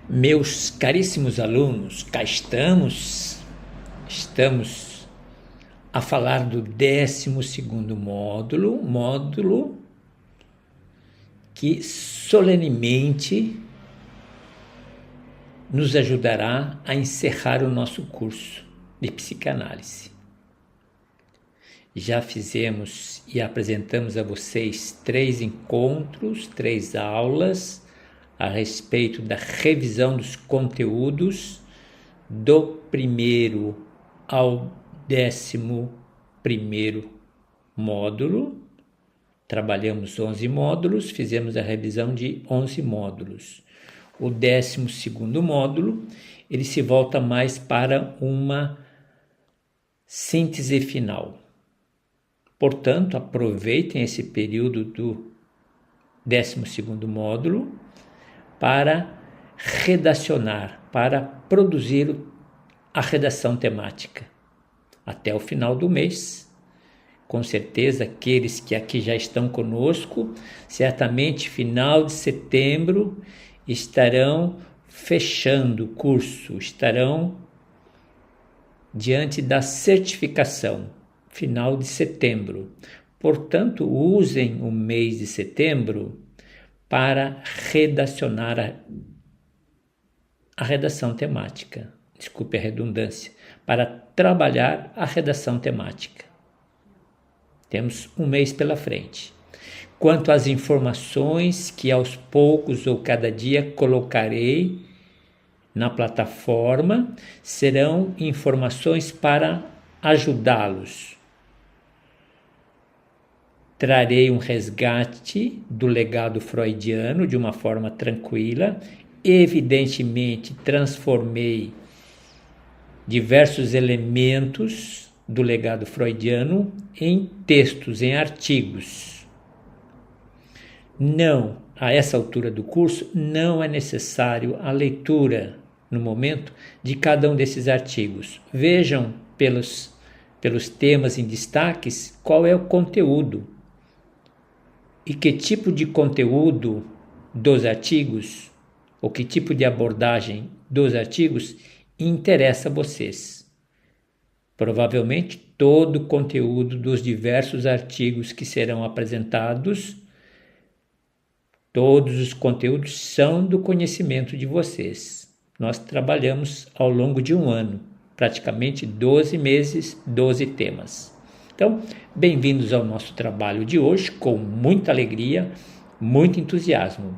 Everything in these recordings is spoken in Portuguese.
Meus caríssimos alunos, cá estamos a falar do 12º módulo que solenemente nos ajudará a encerrar o nosso curso de psicanálise. Já fizemos e apresentamos a vocês 3 encontros, 3 aulas a respeito da revisão dos conteúdos do 1º ao 11º módulo. Trabalhamos 11 módulos, fizemos a revisão de 11 módulos. O 12º módulo, ele se volta mais para uma síntese final. Portanto, aproveitem esse período do 12º módulo para redacionar, para produzir a redação temática. Até o final do mês, com certeza, aqueles que aqui já estão conosco, certamente final de setembro, estarão fechando o curso, estarão diante da certificação, final de setembro. Portanto, usem o mês de setembro para redacionar a redação temática. Desculpe a redundância, para trabalhar a redação temática. Temos um mês pela frente. Quanto às informações que aos poucos ou cada dia colocarei na plataforma, serão informações para ajudá-los. Trarei um resgate do legado freudiano de uma forma tranquila. Evidentemente, transformei diversos elementos do legado freudiano em textos, em artigos. Não, a essa altura do curso, não é necessário a leitura, no momento, de cada um desses artigos. Vejam pelos temas em destaques qual é o conteúdo e que tipo de conteúdo dos artigos, ou que tipo de abordagem dos artigos interessa a vocês. Provavelmente todo o conteúdo dos diversos artigos que serão apresentados, todos os conteúdos são do conhecimento de vocês. Nós trabalhamos ao longo de um ano, praticamente 12 meses, 12 temas. Então, bem-vindos ao nosso trabalho de hoje, com muita alegria, muito entusiasmo.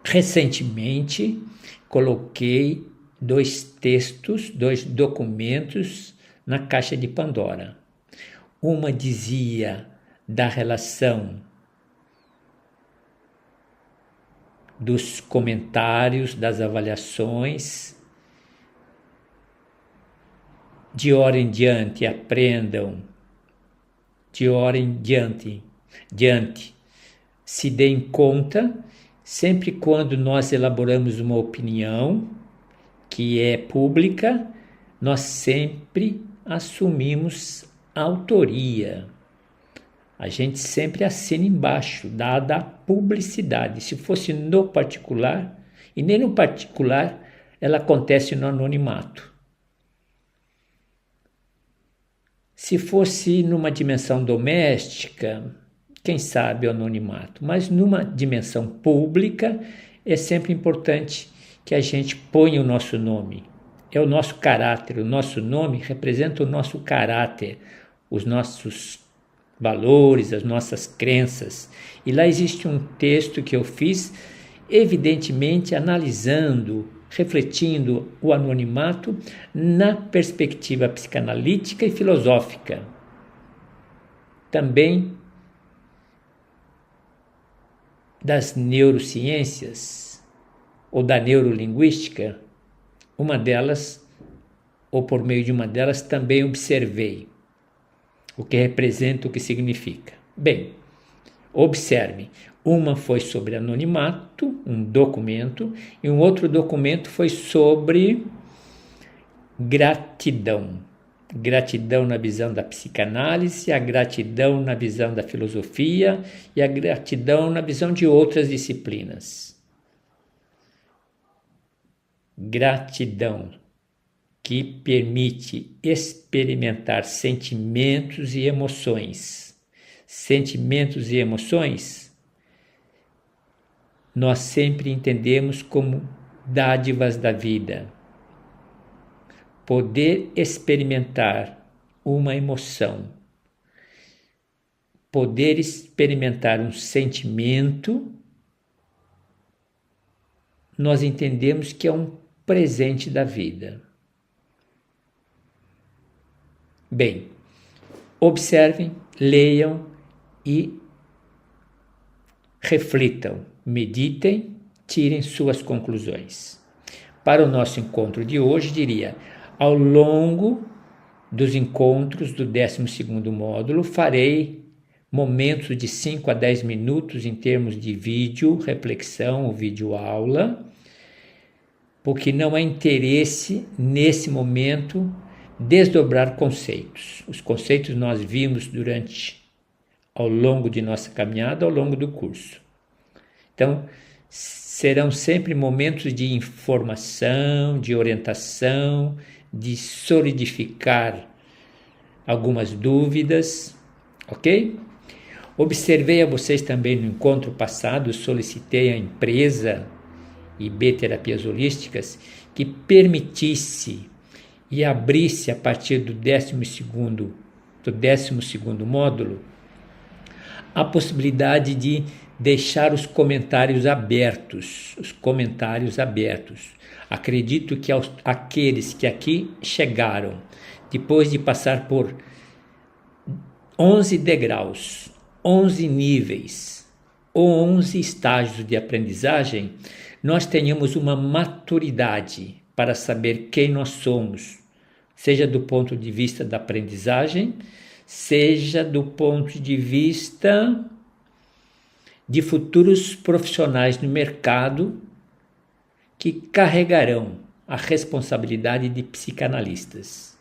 Recentemente, coloquei 2 textos, 2 documentos na caixa de Pandora. Uma dizia da relação dos comentários, das avaliações. De hora em diante aprendam, de hora em diante, se deem conta, sempre quando nós elaboramos uma opinião que é pública, nós sempre assumimos a autoria. A gente sempre assina embaixo, dada a publicidade. Se fosse no particular, e nem no particular, ela acontece no anonimato. Se fosse numa dimensão doméstica, quem sabe o anonimato, mas numa dimensão pública é sempre importante que a gente ponha o nosso nome. É o nosso caráter, o nosso nome representa o nosso caráter, os nossos valores, as nossas crenças. E lá existe um texto que eu fiz, evidentemente analisando, refletindo o anonimato na perspectiva psicanalítica e filosófica. Também das neurociências ou da neurolinguística, uma delas, ou por meio de uma delas, também observei o que representa, o que significa. Bem, observe, uma foi sobre anonimato, um documento, e um outro documento foi sobre gratidão. Gratidão na visão da psicanálise, a gratidão na visão da filosofia e a gratidão na visão de outras disciplinas. gratidão, que permite experimentar sentimentos e emoções. Sentimentos e emoções nós sempre entendemos como dádivas da vida. Poder experimentar uma emoção, poder experimentar um sentimento, nós entendemos que é um presente da vida. Bem, observem, leiam e reflitam, meditem, tirem suas conclusões. Para o nosso encontro de hoje, diria, ao longo dos encontros do 12º módulo, farei momentos de 5 a 10 minutos em termos de vídeo, reflexão ou vídeo aula, porque não há interesse nesse momento desdobrar conceitos. Os conceitos nós vimos ao longo de nossa caminhada, ao longo do curso. Então, serão sempre momentos de informação, de orientação, de solidificar algumas dúvidas, ok? Observei a vocês também no encontro passado, solicitei à empresa IB Terapias Holísticas que permitisse e abrisse a partir do 12º módulo a possibilidade de deixar os comentários abertos. Acredito que aqueles que aqui chegaram, depois de passar por 11 degraus, 11 níveis, 11 estágios de aprendizagem, nós tenhamos uma maturidade para saber quem nós somos, seja do ponto de vista da aprendizagem, seja do ponto de vista de futuros profissionais no mercado que carregarão a responsabilidade de psicanalistas.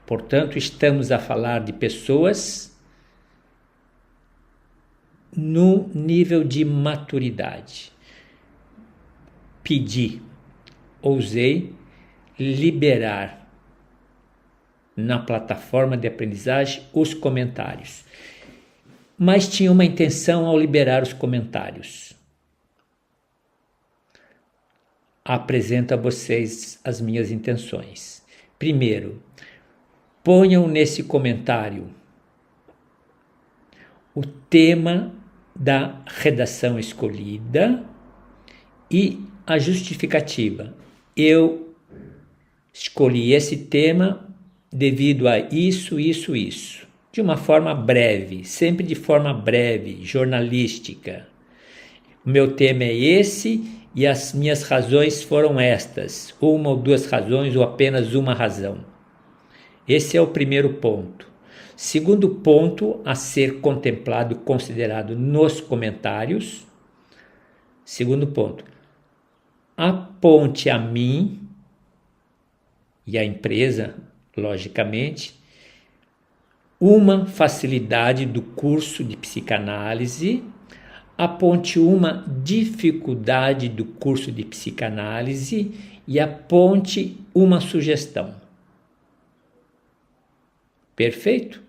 Portanto, estamos a falar de pessoas no nível de maturidade. Ousei liberar na plataforma de aprendizagem os comentários. Mas tinha uma intenção ao liberar os comentários. Apresento a vocês as minhas intenções. Primeiro, ponham nesse comentário o tema da redação escolhida e a justificativa. Eu escolhi esse tema devido a isso. De uma forma breve, sempre de forma breve, jornalística. O meu tema é esse e as minhas razões foram estas. Uma ou duas razões ou apenas uma razão. Esse é o primeiro ponto. Segundo ponto a ser contemplado, considerado nos comentários. Segundo ponto. Aponte a mim e a empresa, logicamente, uma facilidade do curso de psicanálise, aponte uma dificuldade do curso de psicanálise e aponte uma sugestão. Perfeito?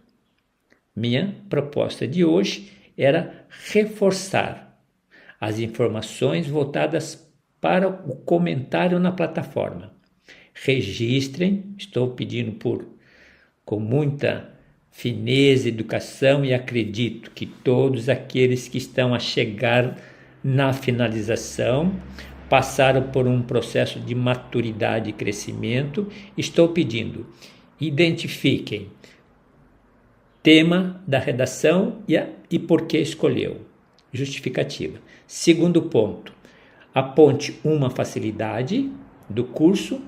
Minha proposta de hoje era reforçar as informações voltadas para o comentário na plataforma. Registrem, estou pedindo com muita fineza, educação, e acredito que todos aqueles que estão a chegar na finalização passaram por um processo de maturidade e crescimento. Estou pedindo, identifiquem tema da redação e por que escolheu. Justificativa. Segundo ponto, aponte uma facilidade do curso,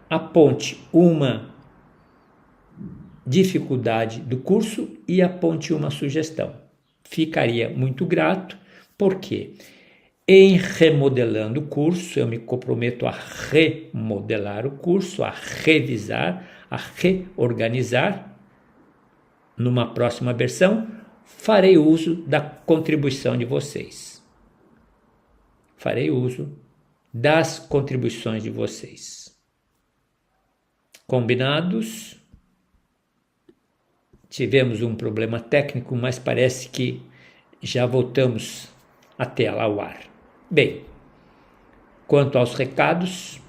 aponte uma dificuldade do curso e aponte uma sugestão. Ficaria muito grato, porque em remodelando o curso, eu me comprometo a remodelar o curso, a revisar, a reorganizar. Numa próxima versão, farei uso da contribuição de vocês. Farei uso das contribuições de vocês. Combinados? Tivemos um problema técnico, mas parece que já voltamos a tela ao ar. Bem, quanto aos recados,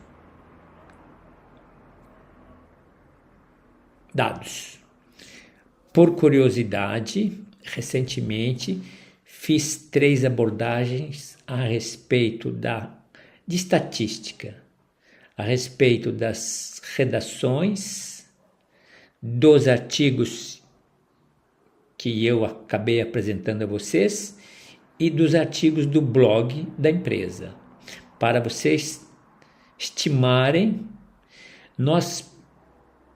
dados. Por curiosidade, recentemente fiz 3 abordagens a respeito de estatística, a respeito das redações, dos artigos que eu acabei apresentando a vocês e dos artigos do blog da empresa. Para vocês estimarem, nós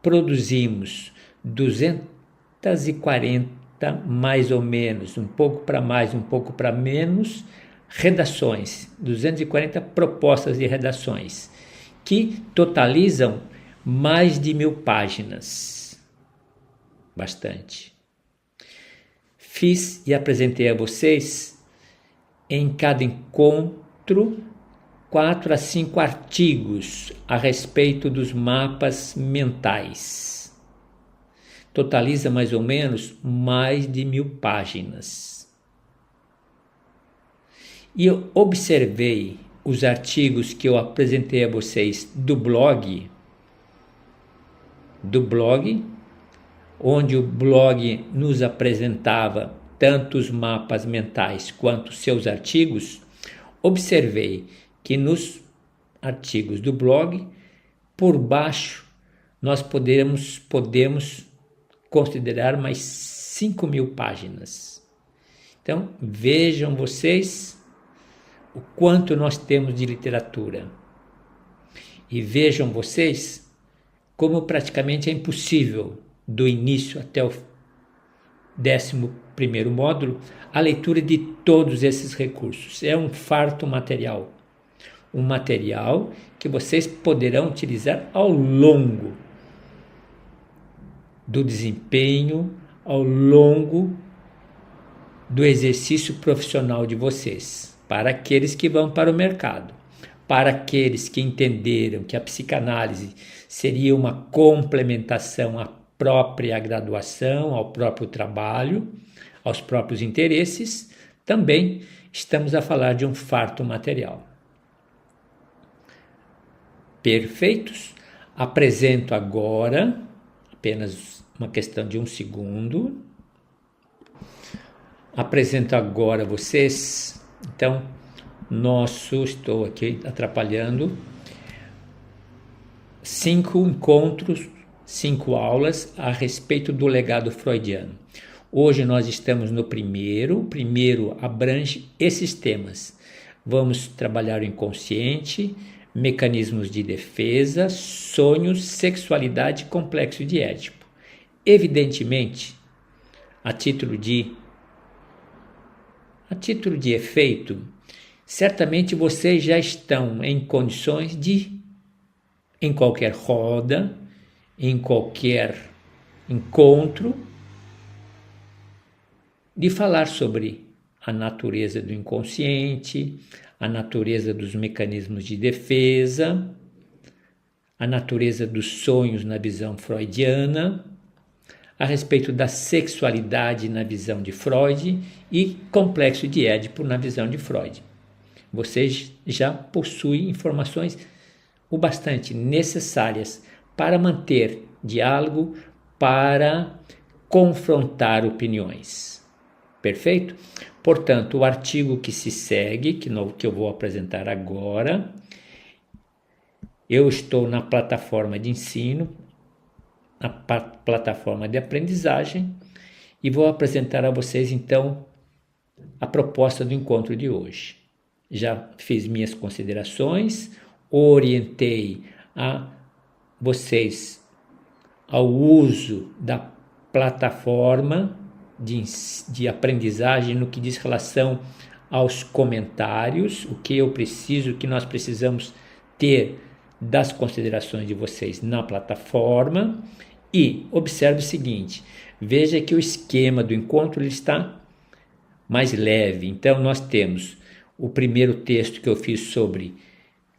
produzimos 240 mais ou menos, um pouco para mais, um pouco para menos, redações, 240 propostas de redações, que totalizam mais de 1000 páginas. Bastante. Fiz e apresentei a vocês, em cada encontro, 4 a 5 artigos a respeito dos mapas mentais. Totaliza mais ou menos mais de 1000 páginas. E eu observei os artigos que eu apresentei a vocês do blog, onde o blog nos apresentava tanto os mapas mentais quanto seus artigos. Observei que nos artigos do blog, por baixo, nós podemos considerar mais 5.000 páginas. Então, vejam vocês o quanto nós temos de literatura. E vejam vocês como praticamente é impossível, do início até o 11º módulo, a leitura de todos esses recursos. É um farto material. Um material que vocês poderão utilizar ao longo do desempenho, ao longo do exercício profissional de vocês, para aqueles que vão para o mercado, para aqueles que entenderam que a psicanálise seria uma complementação à própria graduação, ao próprio trabalho, aos próprios interesses, também estamos a falar de um farto material. Perfeitos? Apresento agora, apenas uma questão de um segundo, apresento agora a vocês, então, estou aqui atrapalhando, 5 encontros, 5 aulas a respeito do legado freudiano. Hoje nós estamos no primeiro. O primeiro abrange esses temas. Vamos trabalhar o inconsciente, mecanismos de defesa, sonhos, sexualidade e complexo de Édipo. Evidentemente, a título de efeito, certamente vocês já estão em condições de, em qualquer roda, em qualquer encontro, de falar sobre a natureza do inconsciente, a natureza dos mecanismos de defesa, a natureza dos sonhos na visão freudiana, a respeito da sexualidade na visão de Freud e complexo de Édipo na visão de Freud. Vocês já possuem informações o bastante necessárias para manter diálogo, para confrontar opiniões. Perfeito? Portanto, o artigo que se segue, que eu vou apresentar agora, eu estou na plataforma de ensino, na plataforma de aprendizagem, e vou apresentar a vocês, então, a proposta do encontro de hoje. Já fiz minhas considerações, orientei a vocês ao uso da plataforma de aprendizagem no que diz relação aos comentários, o que o que nós precisamos ter das considerações de vocês na plataforma. E observe o seguinte, veja que o esquema do encontro ele está mais leve. Então nós temos o primeiro texto que eu fiz sobre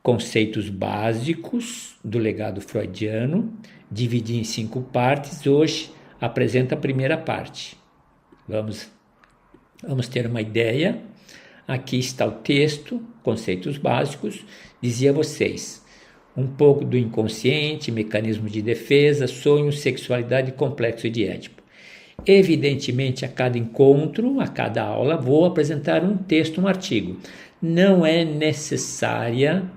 conceitos básicos do legado freudiano, dividi em 5 partes. Hoje apresento a primeira parte. Vamos ter uma ideia. Aqui está o texto, conceitos básicos. Dizia a vocês, um pouco do inconsciente, mecanismo de defesa, sonho, sexualidade e complexo de Édipo. Evidentemente, a cada encontro, a cada aula, vou apresentar um texto, um artigo. Não é necessária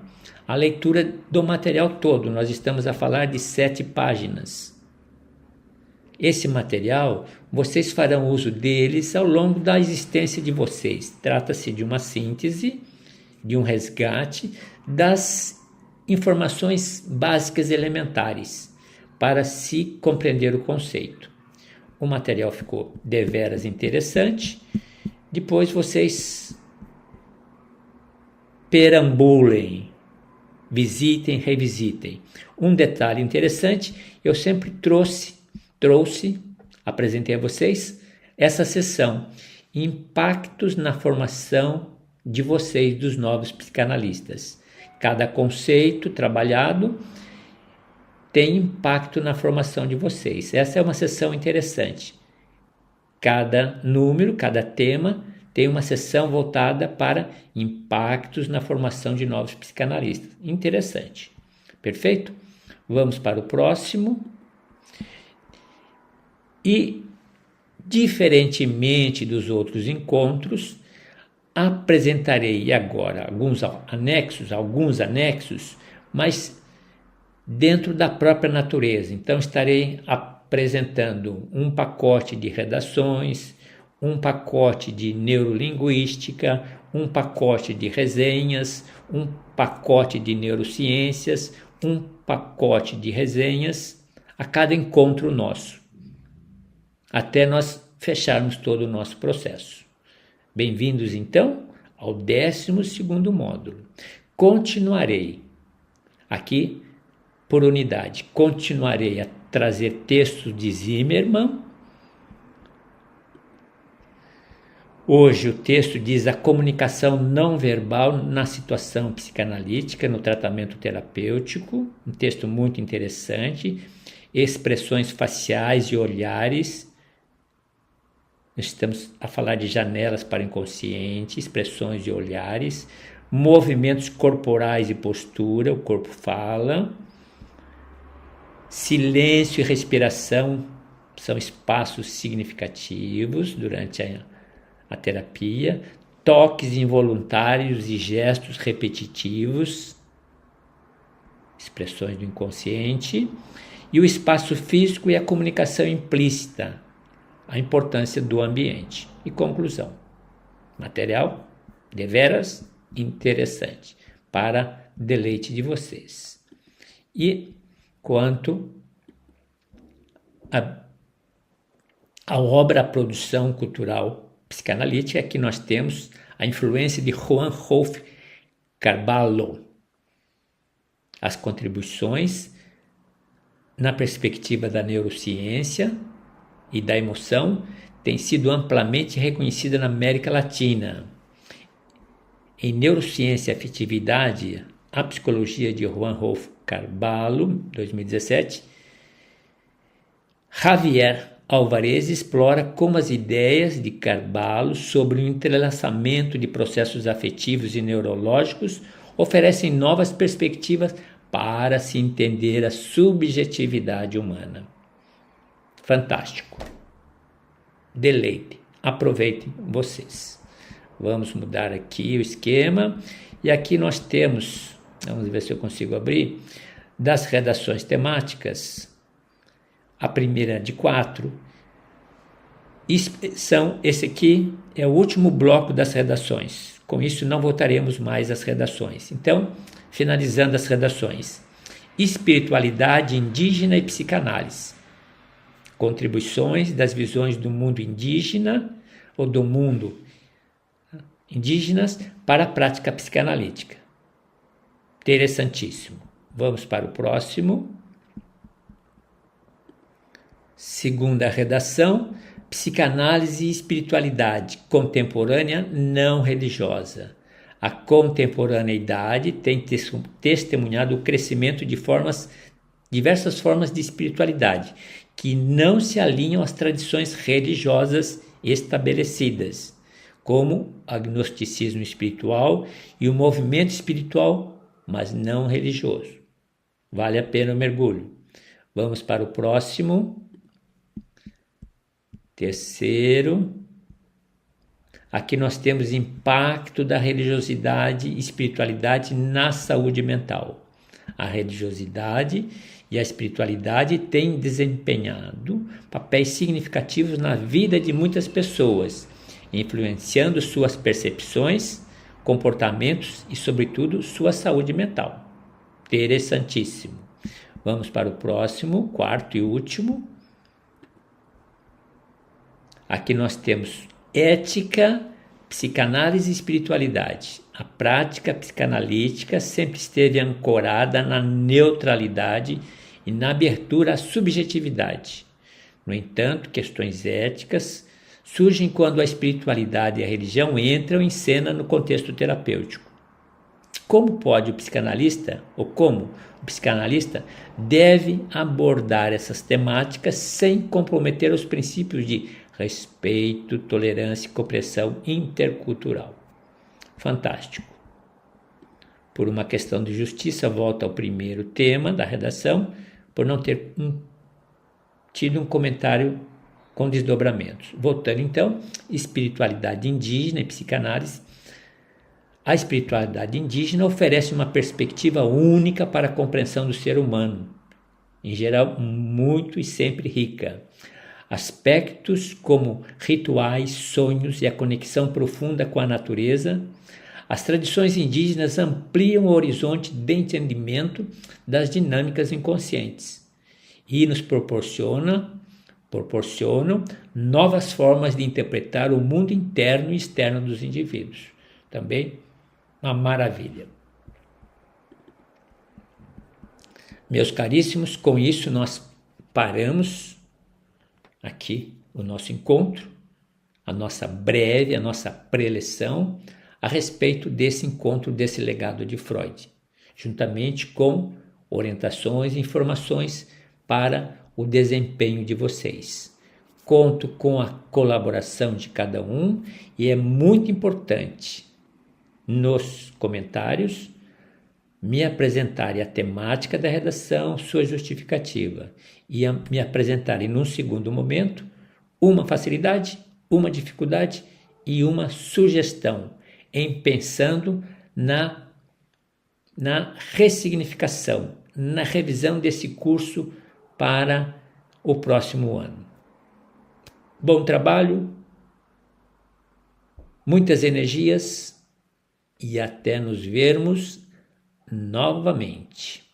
a leitura do material todo. Nós estamos a falar de 7 páginas. Esse material, vocês farão uso deles ao longo da existência de vocês. Trata-se de uma síntese, de um resgate das informações básicas elementares para se compreender o conceito. O material ficou deveras interessante. Depois vocês perambulem, visitem, revisitem. Um detalhe interessante, eu sempre trouxe, apresentei a vocês essa sessão, impactos na formação de vocês, dos novos psicanalistas. Cada conceito trabalhado tem impacto na formação de vocês. Essa é uma sessão interessante. Cada número, cada tema tem uma sessão voltada para impactos na formação de novos psicanalistas. Interessante. Perfeito? Vamos para o próximo. E, diferentemente dos outros encontros, apresentarei agora alguns anexos, mas dentro da própria natureza. Então, estarei apresentando um pacote de redações, um pacote de neurolinguística, um pacote de resenhas, um pacote de neurociências, um pacote de resenhas a cada encontro nosso, até nós fecharmos todo o nosso processo. Bem-vindos, então, ao 12º módulo. Continuarei aqui por unidade. Continuarei a trazer textos de Zimmermann. Hoje o texto diz a comunicação não verbal na situação psicanalítica, no tratamento terapêutico. Um texto muito interessante. Expressões faciais e olhares. Estamos a falar de janelas para o inconsciente, expressões e olhares, movimentos corporais e postura, o corpo fala. Silêncio e respiração são espaços significativos durante a terapia. Toques involuntários e gestos repetitivos, expressões do inconsciente. E o espaço físico e a comunicação implícita, a importância do ambiente. E conclusão. Material deveras interessante para deleite de vocês. E quanto à obra, a produção cultural psicanalítica, aqui nós temos a influência de Juan Rolf Carballo. As contribuições na perspectiva da neurociência e da emoção tem sido amplamente reconhecida na América Latina. Em Neurociência e Afetividade, a psicologia de Juan Rolf Carballo, 2017, Javier Alvarez explora como as ideias de Carballo sobre o entrelaçamento de processos afetivos e neurológicos oferecem novas perspectivas para se entender a subjetividade humana. Fantástico. Deleite. Aproveitem vocês. Vamos mudar aqui o esquema. E aqui nós temos, vamos ver se eu consigo abrir, das redações temáticas, a primeira de 4. Esse aqui é o último bloco das redações. Com isso não voltaremos mais às redações. Então, finalizando as redações. Espiritualidade indígena e psicanálise. Contribuições das visões do mundo indígena ou do mundo indígenas para a prática psicanalítica. Interessantíssimo. Vamos para o próximo. Segunda redação, psicanálise e espiritualidade contemporânea não religiosa. A contemporaneidade tem testemunhado o crescimento de diversas formas de espiritualidade que não se alinham às tradições religiosas estabelecidas, como o agnosticismo espiritual e o movimento espiritual, mas não religioso. Vale a pena o mergulho. Vamos para o próximo. Terceiro. Aqui nós temos impacto da religiosidade e espiritualidade na saúde mental. A religiosidade e a espiritualidade têm desempenhado papéis significativos na vida de muitas pessoas, influenciando suas percepções, comportamentos e, sobretudo, sua saúde mental. Interessantíssimo. Vamos para o próximo, quarto e último. Aqui nós temos ética, psicanálise e espiritualidade. A prática psicanalítica sempre esteve ancorada na neutralidade e na abertura à subjetividade. No entanto, questões éticas surgem quando a espiritualidade e a religião entram em cena no contexto terapêutico. Como o psicanalista deve abordar essas temáticas sem comprometer os princípios de respeito, tolerância e compreensão intercultural. Fantástico. Por uma questão de justiça, volta ao primeiro tema da redação, por não ter tido um comentário com desdobramentos. Voltando então, espiritualidade indígena e psicanálise. A espiritualidade indígena oferece uma perspectiva única para a compreensão do ser humano, em geral muito e sempre rica. Aspectos como rituais, sonhos e a conexão profunda com a natureza, as tradições indígenas ampliam o horizonte de entendimento das dinâmicas inconscientes e nos proporcionam novas formas de interpretar o mundo interno e externo dos indivíduos. Também uma maravilha. Meus caríssimos, com isso nós paramos aqui o nosso encontro, a nossa preleção a respeito desse encontro, desse legado de Freud, juntamente com orientações e informações para o desempenho de vocês. Conto com a colaboração de cada um e é muito importante nos comentários me apresentarem a temática da redação, sua justificativa e me apresentarem num segundo momento uma facilidade, uma dificuldade e uma sugestão em pensando na ressignificação, na revisão desse curso para o próximo ano. Bom trabalho, muitas energias e até nos vermos novamente.